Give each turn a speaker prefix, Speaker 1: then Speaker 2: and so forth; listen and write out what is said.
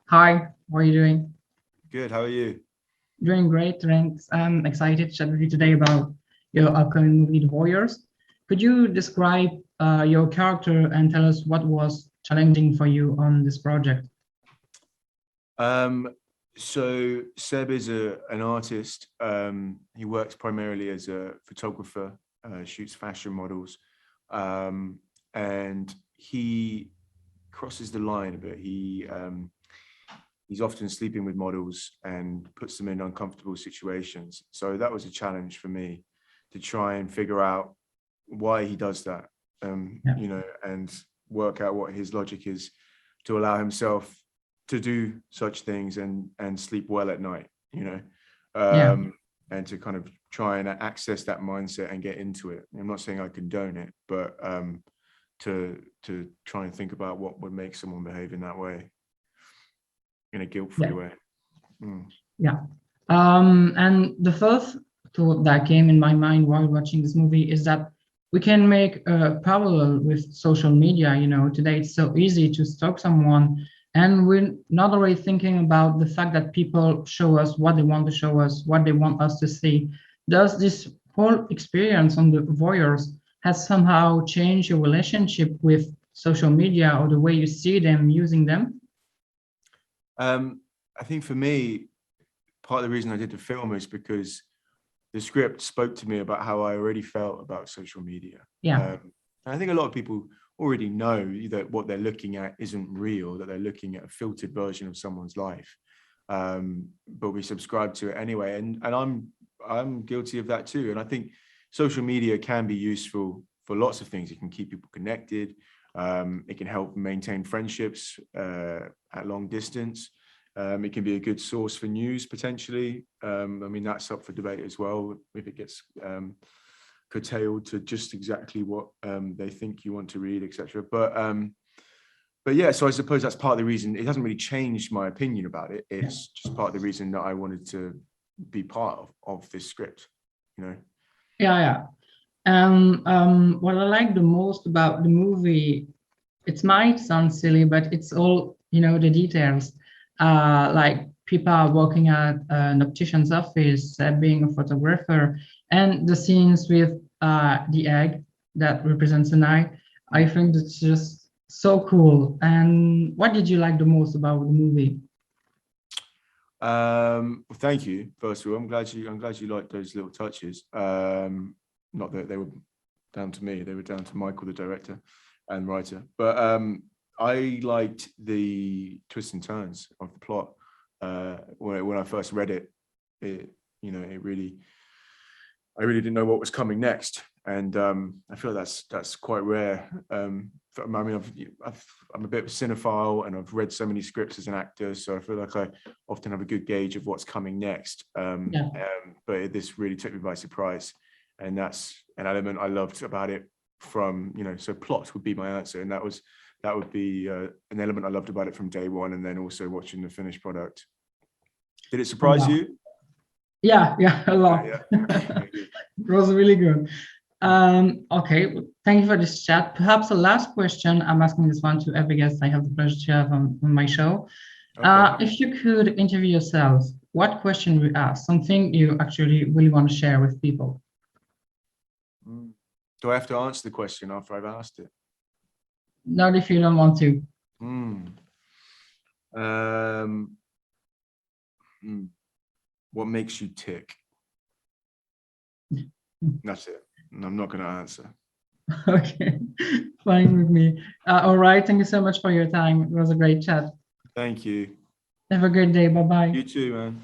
Speaker 1: Hi, how are you doing?
Speaker 2: Good. How are you?
Speaker 1: Doing great, thanks. I'm excited to chat with you today about your upcoming movie, The Voyeurs. Could you describe your character and tell us what was challenging for you on this project?
Speaker 2: Um, so Seb is an artist. He works primarily as a photographer, shoots fashion models, um, and he crosses the line a bit. He's often sleeping with models and puts them in uncomfortable situations. So that was a challenge for me to try and figure out why he does that,
Speaker 1: Yeah,
Speaker 2: and work out what his logic is to allow himself to do such things and sleep well at night,
Speaker 1: yeah,
Speaker 2: and to kind of try and access that mindset and get into it. I'm not saying I condone it, but to try and think about what would make someone behave in that way, in a guilt-free
Speaker 1: yeah,
Speaker 2: way. Mm.
Speaker 1: yeah. And the first thought that came in my mind while watching this movie is that we can make a parallel with social media. Today it's so easy to stalk someone, and we're not already thinking about the fact that people show us what they want to show us, what they want us to see. Does this whole experience on the voyeurs has somehow changed your relationship with social media or the way you see them using them?
Speaker 2: I think for me, part of the reason I did the film is because the script spoke to me about how I already felt about social media.
Speaker 1: Yeah,
Speaker 2: And I think a lot of people already know that what they're looking at isn't real, that they're looking at a filtered version of someone's life. But we subscribe to it anyway, and I'm guilty of that too. And I think social media can be useful for lots of things. It can keep people connected. It can help maintain friendships at long distance. It can be a good source for news potentially. I mean, that's up for debate as well if it gets curtailed to just exactly what they think you want to read, etc. But yeah, so I suppose that's part of the reason. It hasn't really changed my opinion about it.
Speaker 1: yeah,
Speaker 2: It's just part of the reason that I wanted to be part of this script, you know.
Speaker 1: yeah, yeah. What I like the most about the movie, it might sound silly, but it's all, the details. Like people are working at an optician's office, being a photographer, and the scenes with the egg that represents an eye. I
Speaker 2: Mm.
Speaker 1: think it's just so cool. And what did you like the most about the movie?
Speaker 2: Well, thank you. First of all, I'm glad you liked those little touches. Not that they were down to me; they were down to Michael, the director and writer. But I liked the twists and turns of the plot. When I first read it, it it really I really didn't know what was coming next, and I feel that's quite rare. I mean, I'm a bit of a cinephile, and I've read so many scripts as an actor, so I feel like I often have a good gauge of what's coming next.
Speaker 1: Yeah,
Speaker 2: But this really took me by surprise, and that's an element I loved about it. So plot would be my answer, and that would be an element I loved about it from day one, and then also watching the finished product. Did it surprise
Speaker 1: wow.
Speaker 2: you?
Speaker 1: Yeah, yeah, a lot.
Speaker 2: Yeah.
Speaker 1: It was really good. Okay, well, thank you for this chat. Perhaps the last question, I'm asking this one to every guest I have the pleasure to have on my show.
Speaker 2: Okay.
Speaker 1: If you could interview yourself, what question would you ask? Something you actually really want to share with people?
Speaker 2: Mm. Do I have to answer the question after I've asked it?
Speaker 1: Not if you don't want to.
Speaker 2: Mm. Um, mm. What makes you tick? That's it. And I'm not going to answer.
Speaker 1: Okay, fine with me. All right, thank you so much for your time. It was a great chat.
Speaker 2: Thank you.
Speaker 1: Have a great day. Bye bye.
Speaker 2: You too, man.